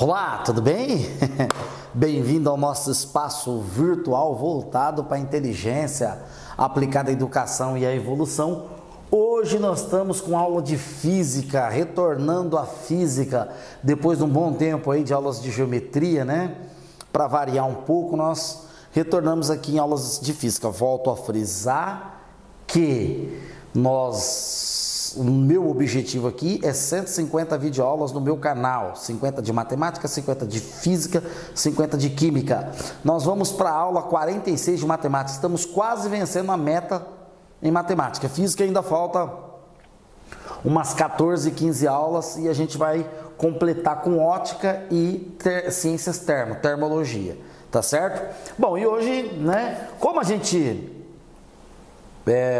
Olá, tudo bem? Bem-vindo ao nosso espaço virtual voltado para a inteligência aplicada à educação e à evolução. Hoje nós estamos com aula de física, retornando à física, depois de um bom tempo aí de aulas de geometria, né? Para variar um pouco, nós retornamos aqui em aulas de física. Volto a frisar que o meu objetivo aqui é 150 videoaulas no meu canal, 50 de matemática, 50 de física, 50 de química. Nós vamos para a aula 46 de matemática, estamos quase vencendo a meta em matemática. Física ainda falta umas 14, 15 aulas e a gente vai completar com ótica e ciências termologia, tá certo? Bom, e hoje, né, como a gente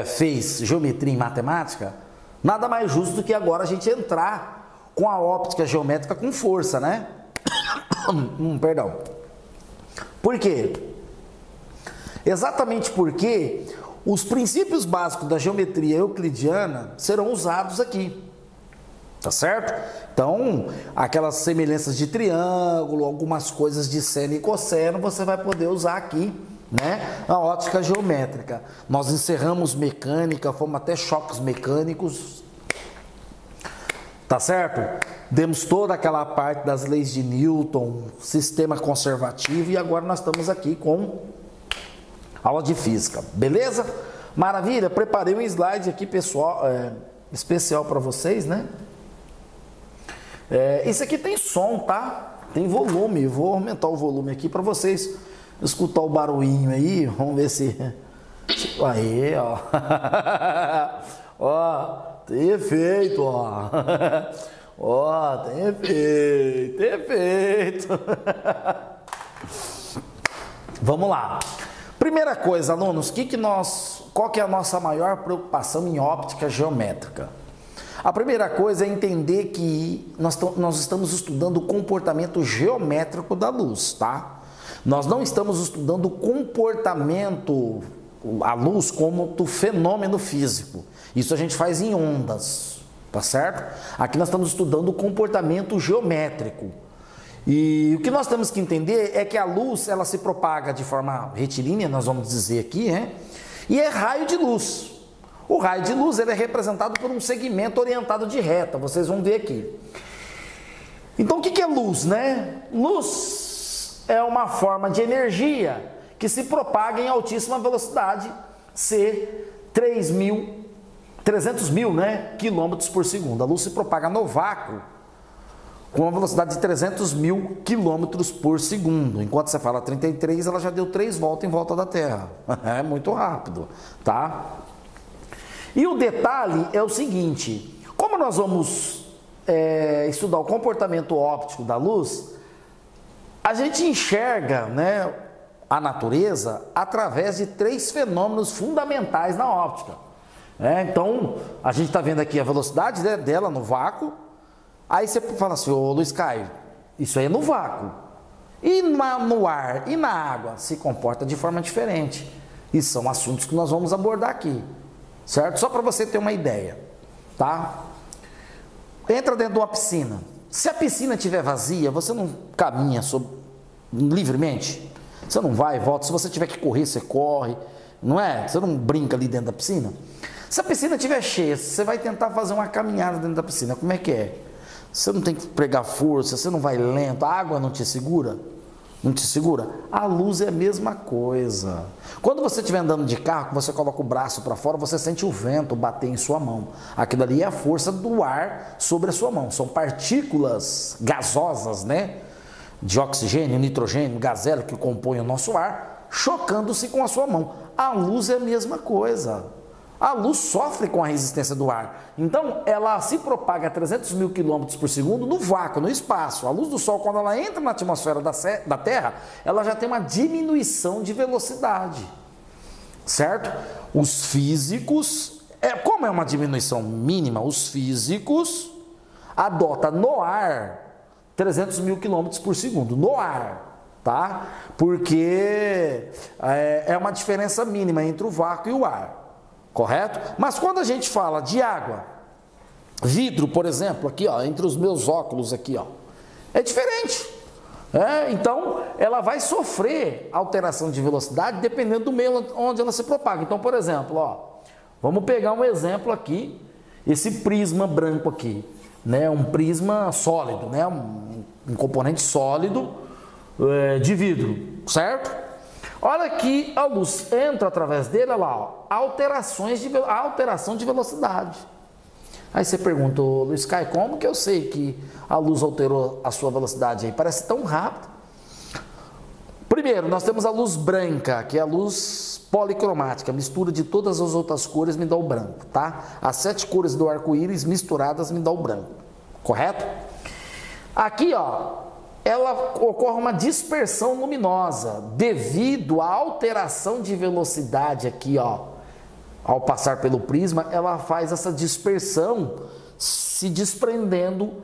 fez geometria em matemática, nada mais justo do que agora a gente entrar com a óptica geométrica com força, né? Perdão. Por quê? Exatamente porque os princípios básicos da geometria euclidiana serão usados aqui, tá certo? Então, aquelas semelhanças de triângulo, algumas coisas de seno e cosseno, você vai poder usar aqui, né? A ótica geométrica. Nós encerramos mecânica, fomos até choques mecânicos, tá certo? Demos toda aquela parte das leis de Newton, sistema conservativo, e agora nós estamos aqui com aula de física, beleza? Maravilha, preparei um slide aqui, pessoal, especial para vocês, né? Esse aqui tem som, tá? Tem volume, vou aumentar o volume aqui para vocês escutar o barulhinho aí, vamos ver se... Aí, ó. Ó, tem efeito, ó. Ó, tem efeito, tem efeito. Vamos lá. Primeira coisa, alunos, qual que é a nossa maior preocupação em óptica geométrica? A primeira coisa é entender que nós estamos estudando o comportamento geométrico da luz, tá? Nós não estamos estudando o comportamento, a luz, como fenômeno físico. Isso a gente faz em ondas, tá certo? Aqui nós estamos estudando o comportamento geométrico. E o que nós temos que entender é que a luz, ela se propaga de forma retilínea, nós vamos dizer aqui, né? E é raio de luz. O raio de luz, ele é representado por um segmento orientado de reta, vocês vão ver aqui. Então, o que é luz, né? Luz é uma forma de energia que se propaga em altíssima velocidade, C 300 mil, né, quilômetros por segundo. A luz se propaga no vácuo com uma velocidade de 300 mil quilômetros por segundo. Enquanto você fala 33, ela já deu 3 voltas em volta da Terra. É muito rápido, tá? E o detalhe é o seguinte, como nós vamos estudar o comportamento óptico da luz, a gente enxerga, né, a natureza através de 3 fenômenos fundamentais na óptica. Então, a gente está vendo aqui a velocidade dela no vácuo. Aí você fala assim, ô Luiz Caio, isso aí é no vácuo. E no ar e na água se comporta de forma diferente. E são assuntos que nós vamos abordar aqui, certo? Só para você ter uma ideia, tá? Entra dentro de uma piscina. Se a piscina estiver vazia, você não caminha livremente. Você não vai e volta. Se você tiver que correr, você corre. Não é? Você não brinca ali dentro da piscina. Se a piscina estiver cheia, você vai tentar fazer uma caminhada dentro da piscina. Como é que é? Você não tem que pregar força, você não vai lento, a água não te segura? Não te segura? A luz é a mesma coisa. Quando você estiver andando de carro, você coloca o braço para fora, você sente o vento bater em sua mão. Aquilo ali é a força do ar sobre a sua mão. São partículas gasosas, né? De oxigênio, nitrogênio, gás hélio que compõem o nosso ar, chocando-se com a sua mão. A luz é a mesma coisa. A luz sofre com a resistência do ar. Então, ela se propaga a 300 mil quilômetros por segundo no vácuo, no espaço. A luz do Sol, quando ela entra na atmosfera da Terra, ela já tem uma diminuição de velocidade. Certo? Os físicos, como é uma diminuição mínima, os físicos adotam no ar 300 mil quilômetros por segundo. No ar. Tá? Porque é uma diferença mínima entre o vácuo e o ar. Correto? Mas quando a gente fala de água, vidro, por exemplo, aqui, ó, entre os meus óculos aqui, ó, é diferente. Então, ela vai sofrer alteração de velocidade dependendo do meio onde ela se propaga. Então, por exemplo, ó, vamos pegar um exemplo aqui, esse prisma branco aqui, né? Um prisma sólido, né? Um componente sólido de vidro, certo? Olha que a luz entra através dele, olha lá, ó, alteração de velocidade. Aí você pergunta, Luiz Caio, como que eu sei que a luz alterou a sua velocidade aí? Parece tão rápido. Primeiro, nós temos a luz branca, que é a luz policromática, a mistura de todas as outras cores me dá o branco, tá? As 7 cores do arco-íris misturadas me dá o branco, correto? Aqui, ó, ocorre uma dispersão luminosa devido à alteração de velocidade aqui, ó. Ao passar pelo prisma, ela faz essa dispersão se desprendendo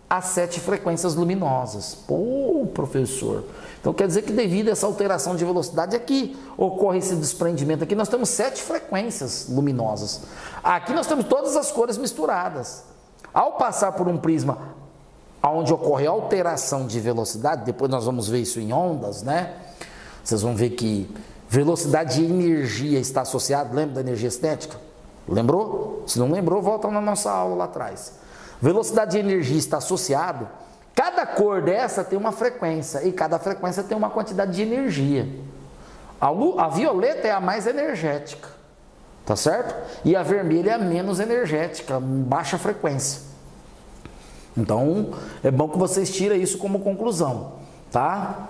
as 7 frequências luminosas. Pô, professor, então quer dizer que devido a essa alteração de velocidade aqui, ocorre esse desprendimento aqui, nós temos 7 frequências luminosas. Aqui nós temos todas as cores misturadas. Ao passar por um prisma onde ocorre alteração de velocidade, depois nós vamos ver isso em ondas, né? Vocês vão ver que velocidade e energia está associado, lembra da energia cinética? Lembrou? Se não lembrou, volta na nossa aula lá atrás. Velocidade e energia está associado, cada cor dessa tem uma frequência, e cada frequência tem uma quantidade de energia. A violeta é a mais energética, tá certo? E a vermelha é a menos energética, baixa frequência. Então, é bom que vocês tirem isso como conclusão, tá?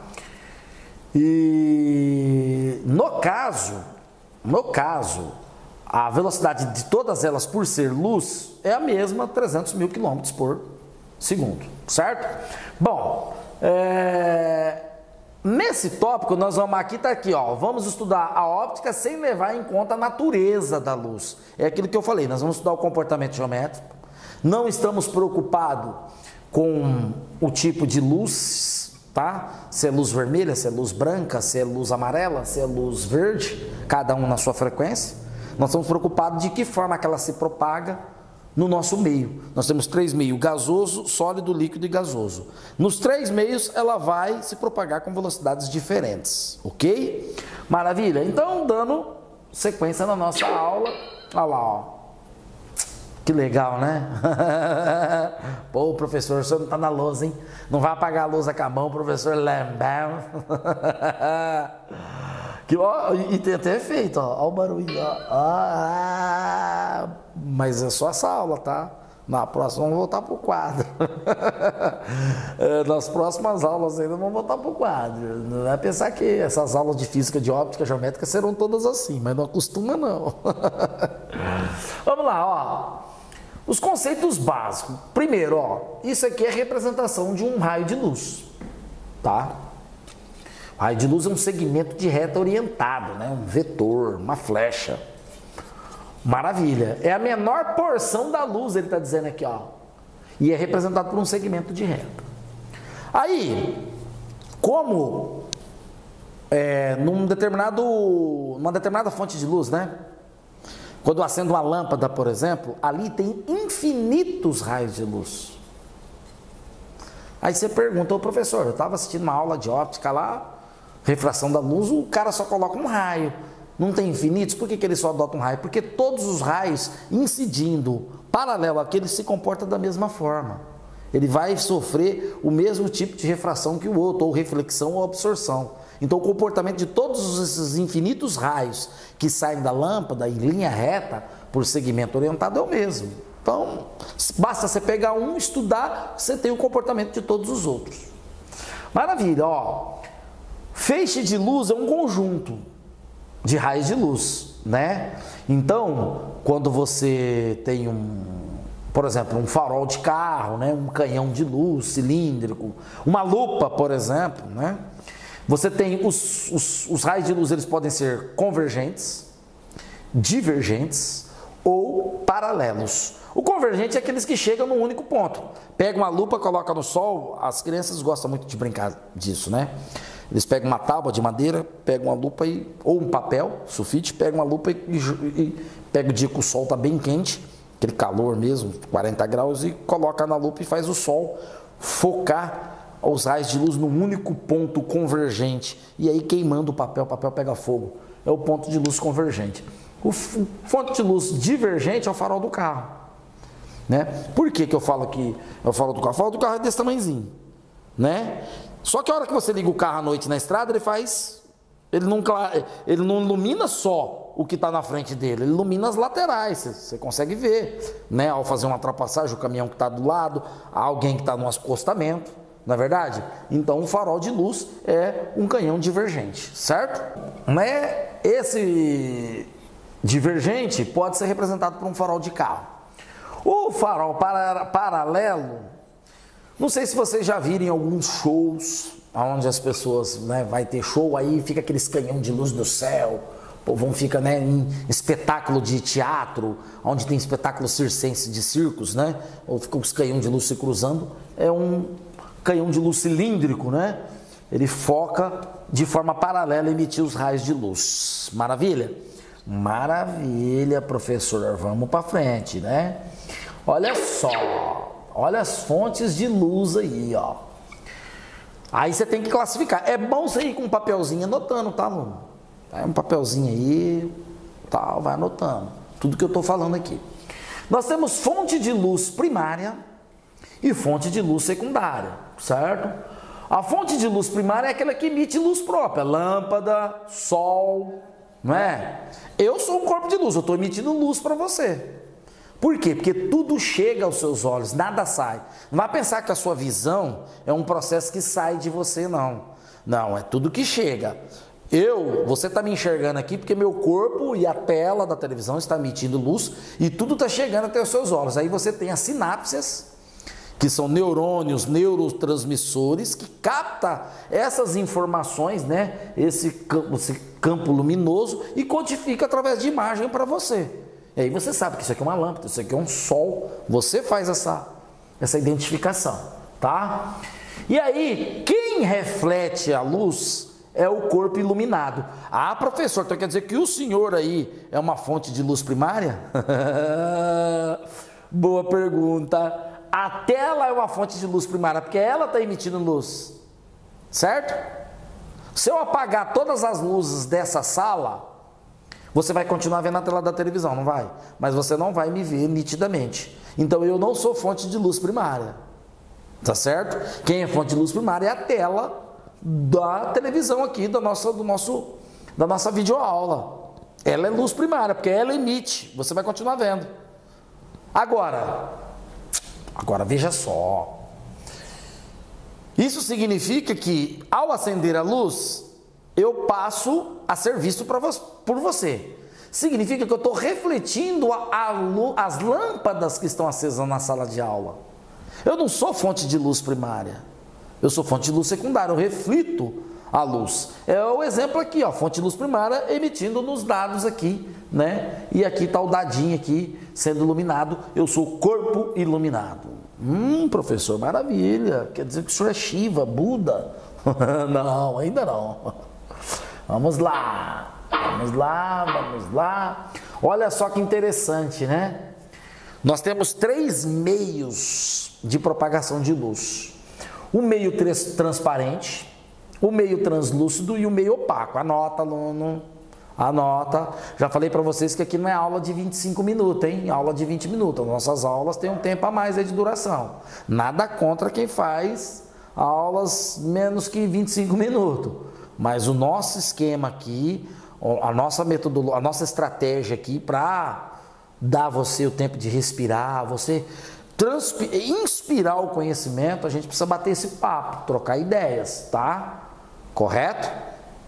E no caso, a velocidade de todas elas por ser luz é a mesma, 300 mil km por segundo, certo? Bom, nesse tópico nós vamos tá aqui, ó, vamos estudar a óptica sem levar em conta a natureza da luz. É aquilo que eu falei, nós vamos estudar o comportamento geométrico, não estamos preocupados com o tipo de luz, tá? Se é luz vermelha, se é luz branca, se é luz amarela, se é luz verde, cada um na sua frequência. Nós estamos preocupados de que forma que ela se propaga no nosso meio. Nós temos 3 meios, gasoso, sólido, líquido e gasoso. Nos 3 meios ela vai se propagar com velocidades diferentes, ok? Maravilha? Então, dando sequência na nossa aula, olha lá, ó. Que legal, né? Pô, professor, o senhor não tá na lousa, hein? Não vai apagar a lousa com a mão, professor Lambert. E tem até efeito, ó. Olha o barulho, ó. Mas é só essa aula, tá? Na próxima vamos voltar pro quadro. Nas próximas aulas ainda vamos voltar pro quadro. Não vai pensar que essas aulas de física, de óptica, geométrica serão todas assim, mas não acostuma não. Vamos lá, ó. Os conceitos básicos. Primeiro, ó, isso aqui é a representação de um raio de luz, tá? O raio de luz é um segmento de reta orientado, né? Um vetor, uma flecha. Maravilha. É a menor porção da luz, ele está dizendo aqui, ó. E é representado por um segmento de reta. Aí, como numa determinada fonte de luz, né? Quando eu acendo uma lâmpada, por exemplo, ali tem infinitos raios de luz. Aí você pergunta, ô professor, eu estava assistindo uma aula de óptica lá, refração da luz, o cara só coloca um raio. Não tem infinitos? Por que ele só adota um raio? Porque todos os raios incidindo paralelo àquele se comportam da mesma forma. Ele vai sofrer o mesmo tipo de refração que o outro, ou reflexão ou absorção. Então o comportamento de todos esses infinitos raios que saem da lâmpada em linha reta por segmento orientado é o mesmo. Então basta você pegar um, estudar, você tem o comportamento de todos os outros. Maravilha, ó. Feixe de luz é um conjunto de raios de luz, né? Então, quando você tem por exemplo, um farol de carro, né? Um canhão de luz cilíndrico, uma lupa, por exemplo, né? Você tem os raios de luz, eles podem ser convergentes, divergentes ou paralelos. O convergente é aqueles que chegam num único ponto. Pega uma lupa, coloca no sol, as crianças gostam muito de brincar disso, né? Eles pegam uma tábua de madeira, pegam uma lupa ou um papel, sulfite, pegam uma lupa e pega o dia que o sol está bem quente, aquele calor mesmo, 40 graus, e coloca na lupa e faz o sol focar os raios de luz num único ponto convergente, e aí queimando o papel pega fogo. É o ponto de luz convergente. O fonte de luz divergente é o farol do carro, né? Por que eu falo que é o farol do carro? O farol do carro é desse tamanhozinho, né? Só que a hora que você liga o carro à noite na estrada, ele não ilumina só o que está na frente dele, ele ilumina as laterais, você consegue ver, né? Ao fazer uma ultrapassagem, o caminhão que está do lado, alguém que está no acostamento, não é verdade? Então, um farol de luz é um canhão divergente, certo? Né? Esse divergente pode ser representado por um farol de carro. O farol paralelo, não sei se vocês já viram em alguns shows, onde as pessoas, né, vai ter show, aí fica aqueles canhão de luz no céu, o povo fica, né, em espetáculo de teatro, onde tem espetáculo circense de circos, né, ou fica os canhões de luz se cruzando, é um canhão de luz cilíndrico, né, ele foca de forma paralela a emitir os raios de luz. Maravilha? Maravilha, professor, vamos para frente, né? Olha só, olha as fontes de luz aí, ó. Aí você tem que classificar. É bom você ir com um papelzinho anotando, tá, aluno? Aí um papelzinho aí, tal, vai anotando tudo que eu tô falando aqui. Nós temos fonte de luz primária e fonte de luz secundária, certo? A fonte de luz primária é aquela que emite luz própria, lâmpada, sol, não é? Eu sou um corpo de luz, eu estou emitindo luz para você. Por quê? Porque tudo chega aos seus olhos, nada sai. Não vai pensar que a sua visão é um processo que sai de você, não. Não, é tudo que chega. Você está me enxergando aqui porque meu corpo e a tela da televisão está emitindo luz e tudo está chegando até os seus olhos. Aí você tem as sinapses, que são neurônios, neurotransmissores, que capta essas informações, né? Esse campo luminoso e codifica através de imagem para você. E aí você sabe que isso aqui é uma lâmpada, isso aqui é um sol. Você faz essa identificação, tá? E aí, quem reflete a luz é o corpo iluminado. Ah, professor, então quer dizer que o senhor aí é uma fonte de luz primária? Boa pergunta. A tela é uma fonte de luz primária, porque ela está emitindo luz, certo? Se eu apagar todas as luzes dessa sala, você vai continuar vendo a tela da televisão, não vai? Mas você não vai me ver nitidamente. Então eu não sou fonte de luz primária, tá certo? Quem é fonte de luz primária é a tela da televisão aqui, da nossa videoaula. Ela é luz primária, porque ela emite, você vai continuar vendo. Agora veja só, isso significa que ao acender a luz, eu passo a ser visto por você. Significa que eu estou refletindo as lâmpadas que estão acesas na sala de aula. Eu não sou fonte de luz primária, eu sou fonte de luz secundária, eu reflito a luz. É o exemplo aqui, ó, fonte de luz primária emitindo nos dados aqui, né? E aqui está o dadinho aqui sendo iluminado, eu sou corpo iluminado. Professor, maravilha, quer dizer que o senhor é Shiva, Buda? Não, ainda não. Vamos lá. Olha só que interessante, né? Nós temos 3 meios de propagação de luz. O meio transparente, o meio translúcido e o meio opaco. Anota, aluno. Anota. Já falei para vocês que aqui não é aula de 25 minutos, hein? Aula de 20 minutos. As nossas aulas têm um tempo a mais aí de duração. Nada contra quem faz aulas menos que 25 minutos. Mas o nosso esquema aqui, a nossa metodologia, a nossa estratégia aqui para dar a você o tempo de respirar, você inspirar o conhecimento, a gente precisa bater esse papo, trocar ideias, tá? Correto?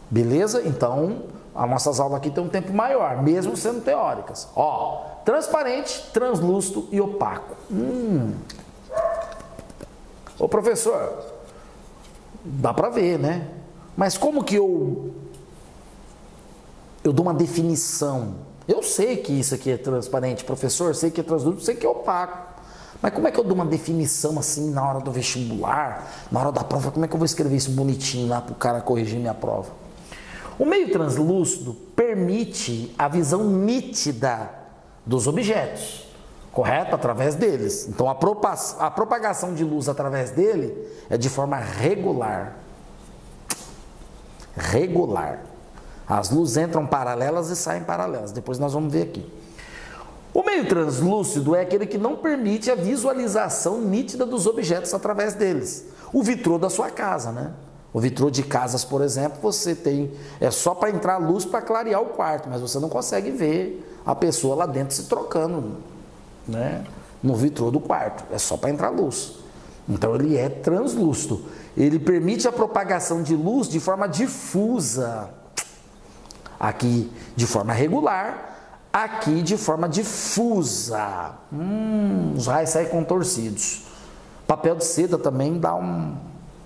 Beleza? Então, as nossas aulas aqui têm um tempo maior, mesmo sendo teóricas. Ó, transparente, translúcido e opaco. Ô professor, dá para ver, né? Mas como que eu dou uma definição? Eu sei que isso aqui é transparente, professor, sei que é translúcido, sei que é opaco. Mas como é que eu dou uma definição assim na hora do vestibular, na hora da prova? Como é que eu vou escrever isso bonitinho lá para o cara corrigir minha prova? O meio translúcido permite a visão nítida dos objetos. correto? Através deles. Então a propagação de luz através dele é de forma regular. Regular. As luzes entram paralelas e saem paralelas. Depois nós vamos ver aqui. O meio translúcido é aquele que não permite a visualização nítida dos objetos através deles. O vitrô da sua casa, né? O vitrô de casas, por exemplo, você tem... É só para entrar luz para clarear o quarto, mas você não consegue ver a pessoa lá dentro se trocando, né? No vitrô do quarto. É só para entrar luz. Então ele é translúcido. Ele permite a propagação de luz de forma difusa. Aqui de forma regular, aqui de forma difusa. Os raios saem contorcidos. Papel de seda também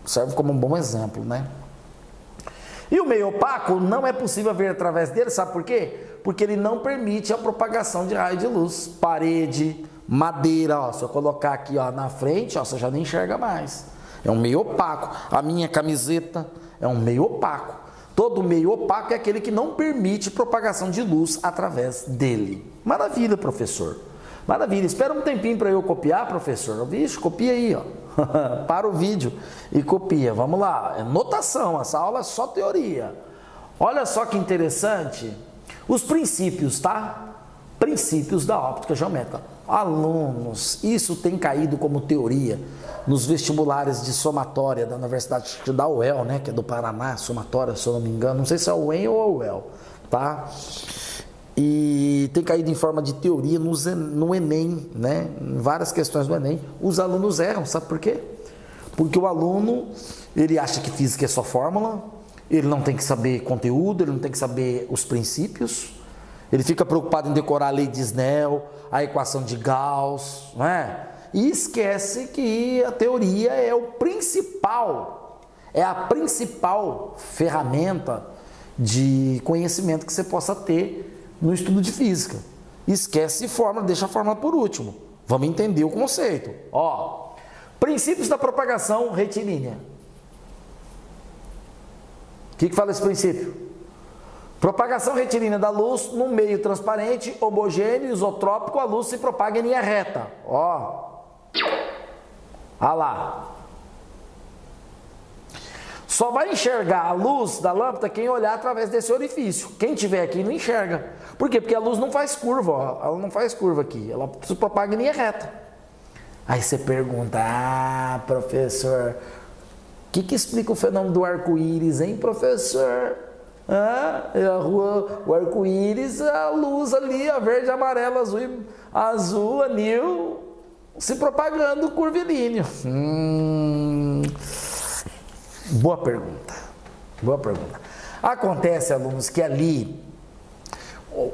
serve como um bom exemplo, né? E o meio opaco não é possível ver através dele, sabe por quê? Porque ele não permite a propagação de raio de luz. Parede, madeira, ó, se eu colocar aqui, ó, na frente, ó, você já nem enxerga mais. É um meio opaco. A minha camiseta é um meio opaco. Todo meio opaco é aquele que não permite propagação de luz através dele. Maravilha, professor. Maravilha. Espera um tempinho para eu copiar, professor. Vixe, copia aí, ó. Para o vídeo e copia. Vamos lá. É notação. Essa aula é só teoria. Olha só que interessante. Os princípios, tá? Princípios da óptica geométrica. Alunos, isso tem caído como teoria nos vestibulares de somatória da Universidade da UEL, né, que é do Paraná, somatória, se eu não me engano, não sei se é a UEM ou a UEL, tá? E tem caído em forma de teoria no Enem, né, em várias questões do Enem. Os alunos erram, sabe por quê? Porque o aluno, ele acha que física é só fórmula, ele não tem que saber conteúdo, ele não tem que saber os princípios. Ele fica preocupado em decorar a lei de Snell, a equação de Gauss, não é? E esquece que a teoria é a principal ferramenta de conhecimento que você possa ter no estudo de física. Esquece fórmula, deixa a fórmula por último. Vamos entender o conceito. Ó, princípios da propagação retilínea. O que fala esse princípio? Propagação retilínea da luz num meio transparente, homogêneo, isotrópico, a luz se propaga em linha reta. Ó. Olha lá. Só vai enxergar a luz da lâmpada quem olhar através desse orifício. Quem tiver aqui não enxerga. Por quê? Porque a luz não faz curva, ó. Ela não faz curva aqui. Ela se propaga em linha reta. Aí você pergunta, professor, o que explica o fenômeno do arco-íris, hein, professor? O arco-íris, a luz ali, a verde, amarelo, azul, anil, se propagando curvilíneo. Boa pergunta. Boa pergunta. Acontece, alunos, que ali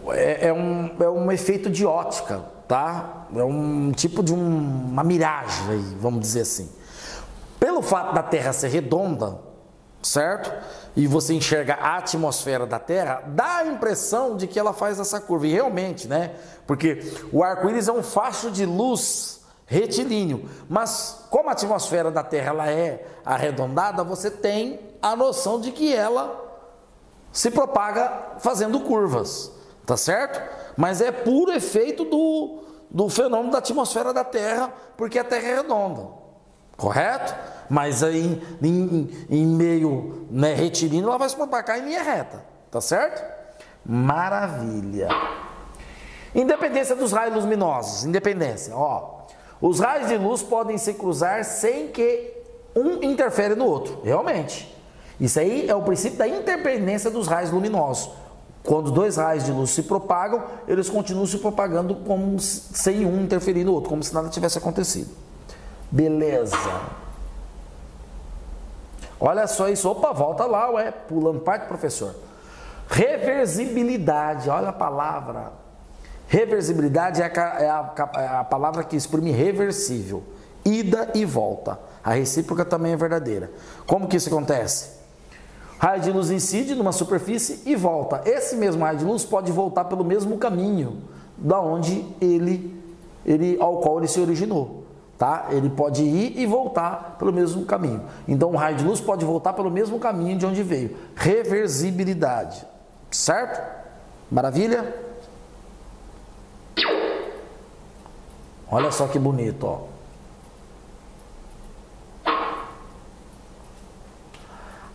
é um efeito de ótica, tá? É um tipo de uma miragem, vamos dizer assim. Pelo fato da Terra ser redonda, certo? E você enxerga a atmosfera da Terra, dá a impressão de que ela faz essa curva. E realmente, né? Porque o arco-íris é um facho de luz retilíneo. Mas como a atmosfera da Terra ela é arredondada, você tem a noção de que ela se propaga fazendo curvas. Tá certo? Mas é puro efeito do fenômeno da atmosfera da Terra, porque a Terra é redonda. Correto? Mas aí em meio, né, retilíneo, ela vai se propagar em linha reta. Tá certo? Maravilha. Independência dos raios luminosos. Independência. Ó, os raios de luz podem se cruzar sem que um interfere no outro. Realmente. Isso aí é o princípio da interdependência dos raios luminosos. Quando dois raios de luz se propagam, eles continuam se propagando como sem um interferir no outro, como se nada tivesse acontecido. Beleza. Olha só isso. Opa, volta lá, ué. Pulando parte, professor. Reversibilidade. Olha a palavra. Reversibilidade é a palavra que exprime reversível. Ida e volta. A recíproca também é verdadeira. Como que isso acontece? Raio de luz incide numa superfície e volta. Esse mesmo raio de luz pode voltar pelo mesmo caminho da onde ao qual ele se originou. Tá? Ele pode ir e voltar pelo mesmo caminho. Então, o raio de luz pode voltar pelo mesmo caminho de onde veio. Reversibilidade. Certo? Maravilha? Olha só que bonito, ó.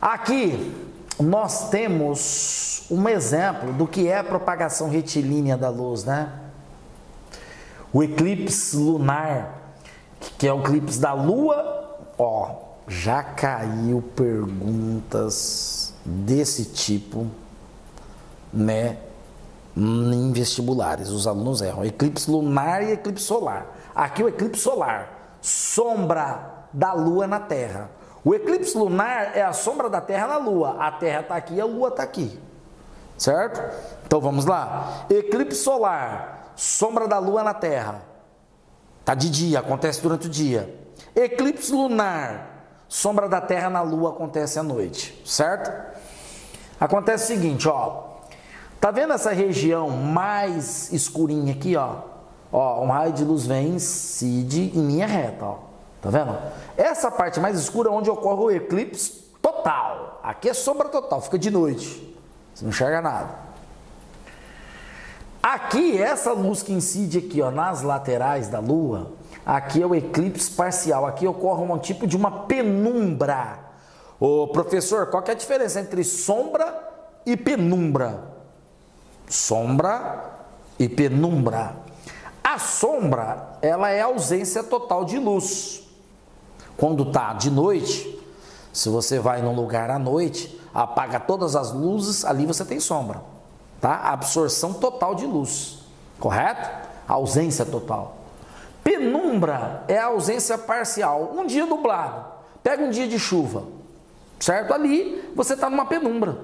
Aqui nós temos um exemplo do que é a propagação retilínea da luz, né? O eclipse lunar, que é o eclipse da Lua, ó, já caiu perguntas desse tipo, né, em vestibulares. Os alunos erram. Eclipse lunar e eclipse solar. Aqui o eclipse solar, sombra da Lua na Terra. O eclipse lunar é a sombra da Terra na Lua. A Terra está aqui e a Lua está aqui. Certo? Então vamos lá. Eclipse solar, sombra da Lua na Terra. Está de dia, acontece durante o dia. Eclipse lunar, sombra da Terra na Lua, acontece à noite. Certo? Acontece o seguinte, ó. Tá vendo essa região mais escurinha aqui, ó? Ó, um raio de luz vem, incide em linha reta, ó. Tá vendo? Essa parte mais escura é onde ocorre o eclipse total. Aqui é sombra total, fica de noite. Você não enxerga nada. Aqui, essa luz que incide aqui, ó, nas laterais da Lua, aqui é o eclipse parcial. Aqui ocorre um tipo de uma penumbra. Ô, professor, qual que é a diferença entre sombra e penumbra? Sombra e penumbra. A sombra, ela é a ausência total de luz. Quando tá de noite, se você vai num lugar à noite, apaga todas as luzes, ali você tem sombra, tá? Absorção total de luz, correto? Ausência total. Penumbra é a ausência parcial. Um dia nublado, pega um dia de chuva, certo? Ali você está numa penumbra.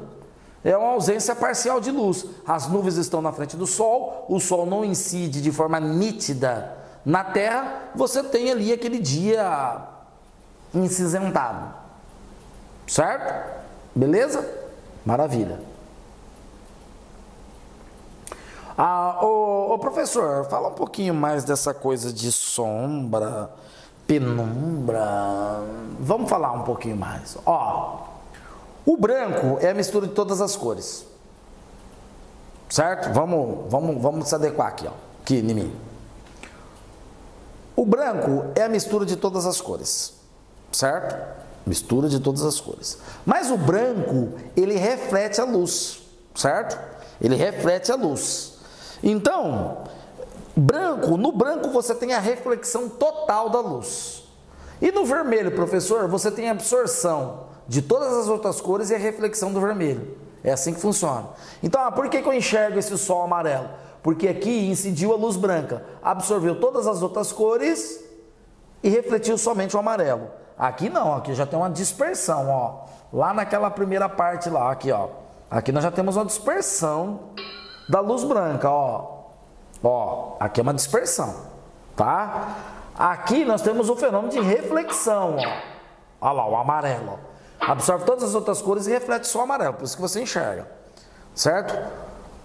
É uma ausência parcial de luz. As nuvens estão na frente do Sol, o Sol não incide de forma nítida na Terra, você tem ali aquele dia incinzentado. Certo? Beleza? Maravilha. Ô professor, fala um pouquinho mais dessa coisa de sombra, penumbra. Vamos falar um pouquinho mais. Ó, o branco é a mistura de todas as cores. Certo? Vamos se adequar aqui, ó. Aqui em mim. O branco é a mistura de todas as cores. Certo? Mistura de todas as cores. Mas o branco, ele reflete a luz. Certo? Ele reflete a luz. Então, no branco você tem a reflexão total da luz. E no vermelho, professor, você tem a absorção de todas as outras cores e a reflexão do vermelho. É assim que funciona. Então, por que eu enxergo esse sol amarelo? Porque aqui incidiu a luz branca, absorveu todas as outras cores e refletiu somente o amarelo. Aqui não, aqui já tem uma dispersão, ó. Lá naquela primeira parte lá, aqui, ó. Aqui nós já temos uma dispersão da luz branca, ó. Ó, aqui é uma dispersão, tá? Aqui nós temos o fenômeno de reflexão, ó. Olha lá, o amarelo, ó. Absorve todas as outras cores e reflete só o amarelo, por isso que você enxerga, certo?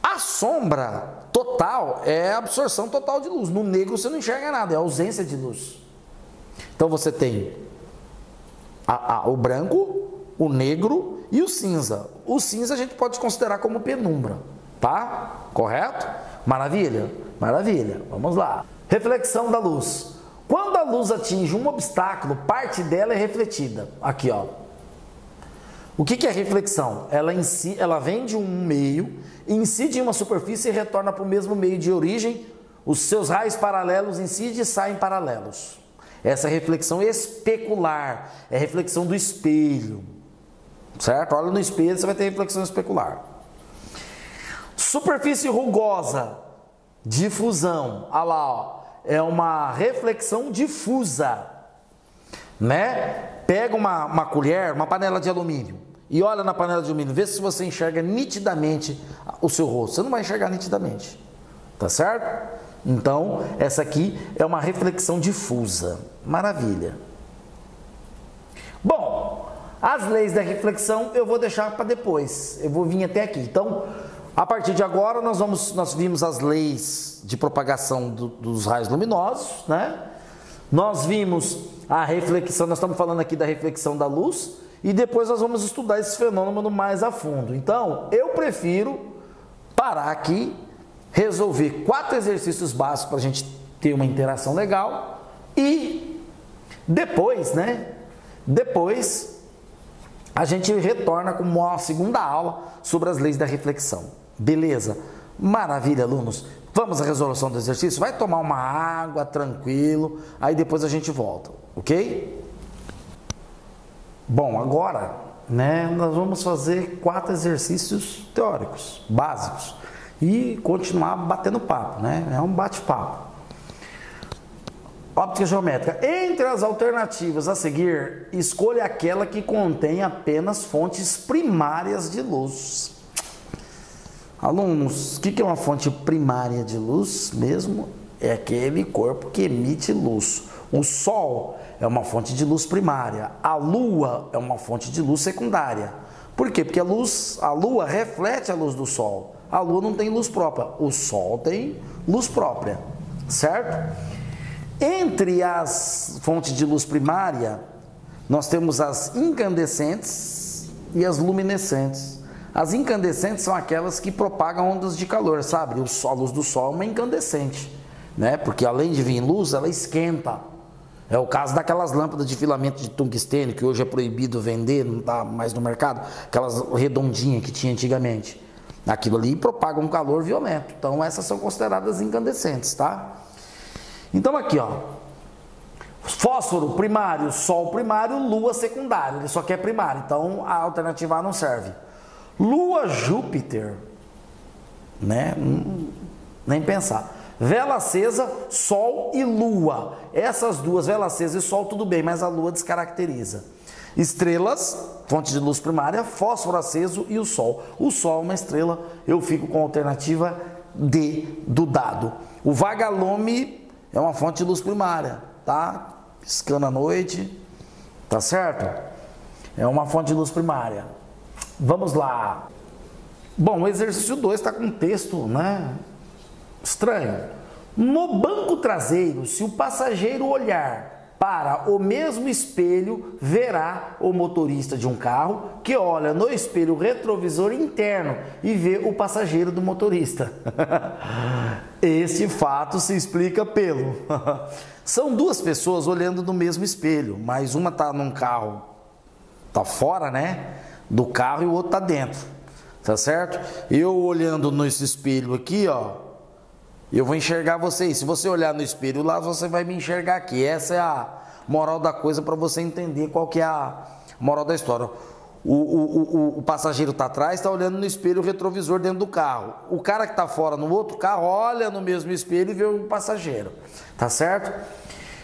A sombra total é a absorção total de luz. No negro você não enxerga nada, é a ausência de luz. Então você tem o branco, o negro e o cinza. O cinza a gente pode considerar como penumbra, tá? Correto? Maravilha? Maravilha. Vamos lá. Reflexão da luz. Quando a luz atinge um obstáculo, parte dela é refletida. Aqui, ó. O que é reflexão? Ela vem de um meio, incide em uma superfície e retorna para o mesmo meio de origem. Os seus raios paralelos incidem e saem paralelos. Essa é reflexão especular, é reflexão do espelho, certo? Olha no espelho, você vai ter reflexão especular. Superfície rugosa, difusão, olha lá, ó, é uma reflexão difusa, né? Pega uma colher, uma panela de alumínio e olha na panela de alumínio, vê se você enxerga nitidamente o seu rosto. Você não vai enxergar nitidamente, tá certo? Então, essa aqui é uma reflexão difusa. Maravilha. Bom, as leis da reflexão eu vou deixar para depois. Eu vou vir até aqui. Então, a partir de agora, nós vimos as leis de propagação dos raios luminosos, né? Nós vimos a reflexão, nós estamos falando aqui da reflexão da luz, e depois nós vamos estudar esse fenômeno mais a fundo. Então, eu prefiro parar aqui, resolver 4 exercícios básicos para a gente ter uma interação legal e depois, né? Depois a gente retorna com uma segunda aula sobre as leis da reflexão. Beleza? Maravilha, alunos. Vamos à resolução do exercício? Vai tomar uma água, tranquilo, aí depois a gente volta, ok? Bom, agora, né, nós vamos fazer 4 exercícios teóricos, básicos, e continuar batendo papo, né? É um bate-papo. Óptica geométrica. Entre as alternativas a seguir, escolha aquela que contém apenas fontes primárias de luz. Alunos, o que é uma fonte primária de luz mesmo? É aquele corpo que emite luz. O Sol é uma fonte de luz primária. A Lua é uma fonte de luz secundária. Por quê? Porque a Lua reflete a luz do Sol. A Lua não tem luz própria. O Sol tem luz própria, certo? Entre as fontes de luz primária, nós temos as incandescentes e as luminescentes. As incandescentes são aquelas que propagam ondas de calor, sabe? A luz do Sol é uma incandescente, né? Porque além de vir luz, ela esquenta. É o caso daquelas lâmpadas de filamento de tungstênio, que hoje é proibido vender, não está mais no mercado, aquelas redondinhas que tinha antigamente. Aquilo ali propaga um calor violento. Então essas são consideradas incandescentes, tá? Então aqui, ó, fósforo primário, Sol primário, Lua secundário. Ele só quer primário, então a alternativa A não serve. Lua, Júpiter, né? Nem pensar. Vela acesa, Sol e Lua. Essas duas, vela acesa e Sol, tudo bem, mas a Lua descaracteriza. Estrelas, fonte de luz primária, fósforo aceso e o Sol. O Sol é uma estrela, eu fico com a alternativa D do dado. O vagalume é uma fonte de luz primária, tá? Piscando à noite, tá certo? É uma fonte de luz primária. Vamos lá. Bom, o exercício 2 está com um texto, né? Estranho. No banco traseiro, se o passageiro olhar para o mesmo espelho, verá o motorista de um carro que olha no espelho retrovisor interno e vê o passageiro do motorista. Este fato se explica pelo... São duas pessoas olhando no mesmo espelho, mas uma está num carro, está fora, né, do carro, e o outro está dentro, tá certo? Eu olhando nesse espelho aqui, ó, eu vou enxergar vocês. Se você olhar no espelho lá, você vai me enxergar aqui. Essa é a moral da coisa para você entender qual que é a moral da história. O passageiro está atrás, está olhando no espelho retrovisor dentro do carro. O cara que está fora no outro carro olha no mesmo espelho e vê o passageiro. Tá certo?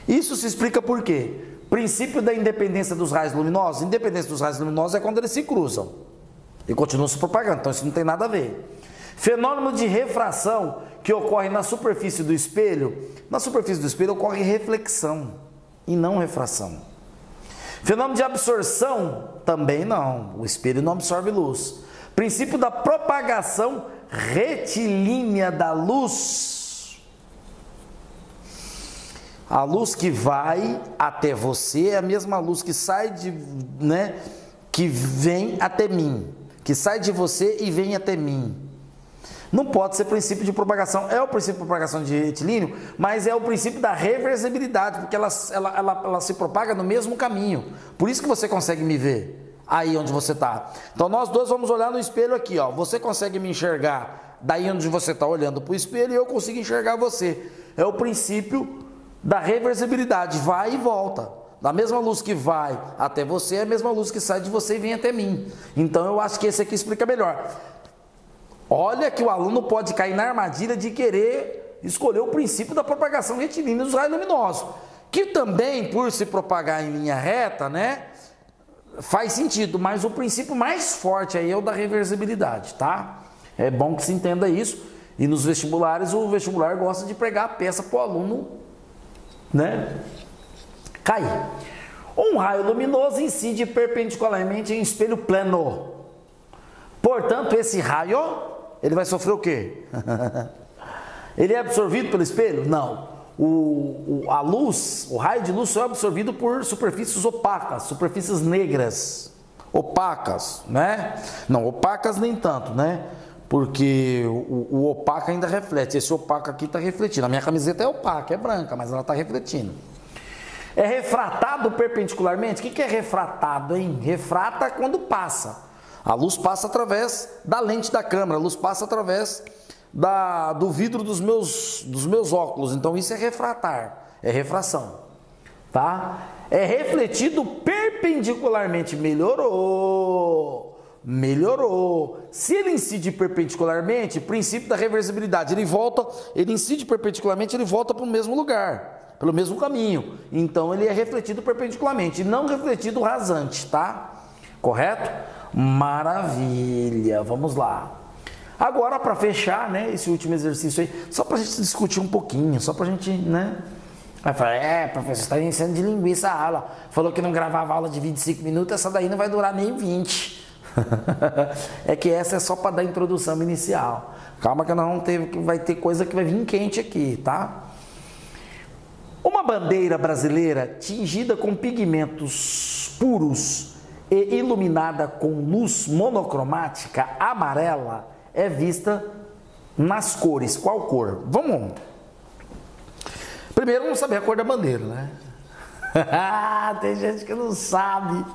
Isso se explica por quê? Princípio da independência dos raios luminosos. Independência dos raios luminosos é quando eles se cruzam e continuam se propagando. Então isso não tem nada a ver. Fenômeno de refração que ocorre na superfície do espelho. Na superfície do espelho ocorre reflexão e não refração. Fenômeno de absorção, também não. O espelho não absorve luz. Princípio da propagação retilínea da luz. A luz que vai até você é a mesma luz que sai de, né, que vem até mim. Que sai de você e vem até mim. Não pode ser princípio de propagação. É o princípio de propagação de retilíneo, mas é o princípio da reversibilidade, porque ela se propaga no mesmo caminho. Por isso que você consegue me ver aí onde você está. Então nós dois vamos olhar no espelho aqui, ó. Você consegue me enxergar daí onde você está olhando para o espelho e eu consigo enxergar você. É o princípio da reversibilidade, vai e volta. Da mesma luz que vai até você, é a mesma luz que sai de você e vem até mim. Então eu acho que esse aqui explica melhor. Olha que o aluno pode cair na armadilha de querer escolher o princípio da propagação retilínea dos raios luminosos, que também, por se propagar em linha reta, né, faz sentido, mas o princípio mais forte aí é o da reversibilidade, tá? É bom que se entenda isso, e nos vestibulares, o vestibular gosta de pregar a peça para o aluno, né, cair. Um raio luminoso incide perpendicularmente em espelho plano. Portanto, esse raio, ele vai sofrer o quê? Ele é absorvido pelo espelho? Não. A luz, o raio de luz só é absorvido por superfícies opacas, superfícies negras, opacas, né? Não, opacas nem tanto, né? porque o opaco ainda reflete. Esse opaco aqui está refletindo. A minha camiseta é opaca, é branca, mas ela está refletindo. É refratado perpendicularmente? O que é refratado, hein? Refrata quando passa. A luz passa através da lente da câmera, a luz passa através do vidro dos meus óculos. Então isso é refratar, é refração, tá? É refletido perpendicularmente. Melhorou. Se ele incide perpendicularmente, princípio da reversibilidade, ele incide perpendicularmente, ele volta para o mesmo lugar, pelo mesmo caminho. Então ele é refletido perpendicularmente, não refletido rasante, tá? Correto? Maravilha, vamos lá. Agora, para fechar, né, esse último exercício aí, só para a gente discutir um pouquinho, só para a gente, né? Vai falar, professor, você está ensinando de linguiça a aula. Falou que não gravava aula de 25 minutos, essa daí não vai durar nem 20. É que essa é só para dar introdução inicial. Calma que vai ter coisa que vai vir quente aqui, tá? Uma bandeira brasileira tingida com pigmentos puros e iluminada com luz monocromática amarela é vista nas cores. Qual cor? Primeiro vamos saber a cor da bandeira, né? Tem gente que não sabe.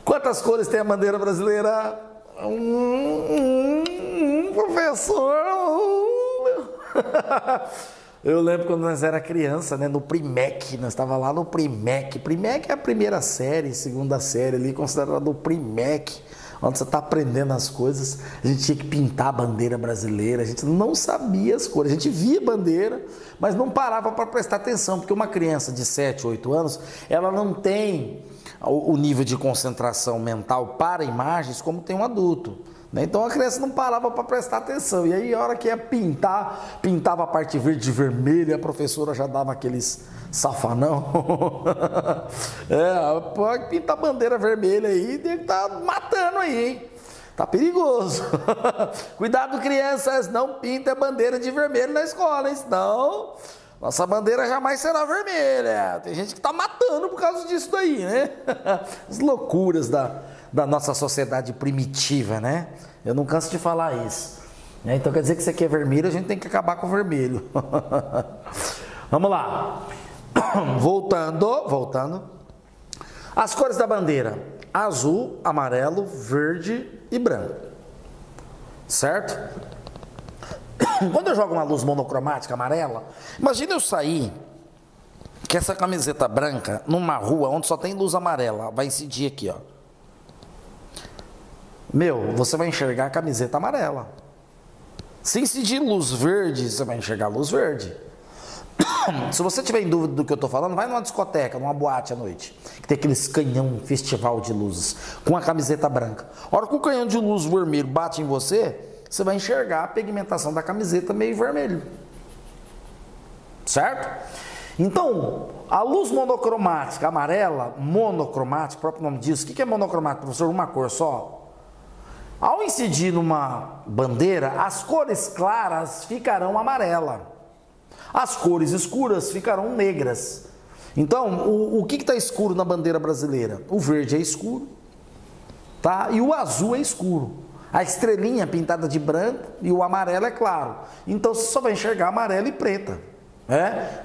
Quantas cores tem a bandeira brasileira? Professor. Eu lembro quando nós era criança, né, no Primec, nós estávamos lá no Primec. Primec é a primeira série, segunda série ali, considerado o Primec, onde você está aprendendo as coisas. A gente tinha que pintar a bandeira brasileira, a gente não sabia as cores, a gente via bandeira, mas não parava para prestar atenção, porque uma criança de 7, 8 anos, ela não tem o nível de concentração mental para imagens como tem um adulto. Então a criança não parava para prestar atenção. E aí a hora que ia pintar, pintava a parte verde e vermelha, a professora já dava aqueles safanão. Pode pintar a bandeira vermelha aí, tem que estar matando aí, hein? Tá perigoso. Cuidado, crianças, não pinte a bandeira de vermelho na escola, hein? Senão nossa bandeira jamais será vermelha. Tem gente que tá matando por causa disso daí, né? As loucuras da nossa sociedade primitiva, né? Eu não canso de falar isso. Então quer dizer que isso aqui é vermelho, a gente tem que acabar com o vermelho. Vamos lá. Voltando. As cores da bandeira: azul, amarelo, verde e branco. Certo? Quando eu jogo uma luz monocromática amarela, imagina eu sair com essa camiseta branca numa rua onde só tem luz amarela. Vai incidir aqui, ó. Você vai enxergar a camiseta amarela. Se incidir luz verde, você vai enxergar a luz verde. Se você tiver em dúvida do que eu estou falando, vai numa discoteca, numa boate à noite, que tem aqueles canhão, festival de luzes, com a camiseta branca. A hora que o canhão de luz vermelho bate em você, você vai enxergar a pigmentação da camiseta meio vermelho. Certo? Então, a luz monocromática amarela, monocromática, o próprio nome diz. O que é monocromática, professor? Uma cor só? Ao incidir numa bandeira, as cores claras ficarão amarela. As cores escuras ficarão negras. Então, o que está escuro na bandeira brasileira? O verde é escuro, tá? E o azul é escuro. A estrelinha pintada de branco e o amarelo é claro. Então, você só vai enxergar amarelo e preta.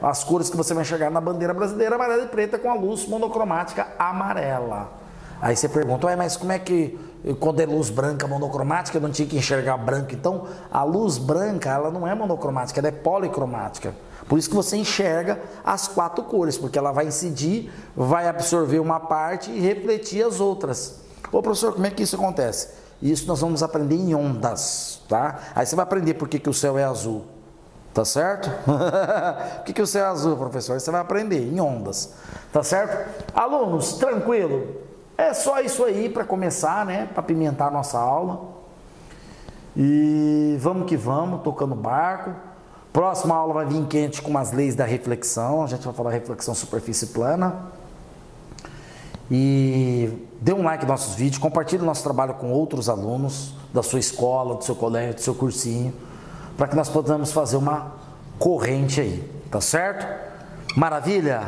As cores que você vai enxergar na bandeira brasileira, amarela e preta, com a luz monocromática amarela. Aí você pergunta, mas como é que, quando é luz branca monocromática, eu não tinha que enxergar branco? Então, a luz branca, ela não é monocromática, ela é policromática. Por isso que você enxerga as 4 cores, porque ela vai incidir, vai absorver uma parte e refletir as outras. Ô professor, como é que isso acontece? Isso nós vamos aprender em ondas, tá? Aí você vai aprender por que o céu é azul, tá certo? Por que o céu é azul, professor? Aí você vai aprender em ondas, tá certo? Alunos, tranquilo? É só isso aí para começar, né? Para pimentar a nossa aula. E vamos que vamos, tocando barco. Próxima aula vai vir quente com as leis da reflexão. A gente vai falar reflexão superfície plana. E dê um like nos nossos vídeos, compartilhe o nosso trabalho com outros alunos da sua escola, do seu colégio, do seu cursinho, para que nós possamos fazer uma corrente aí, tá certo? Maravilha?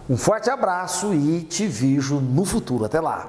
Um forte abraço e te vejo no futuro. Até lá!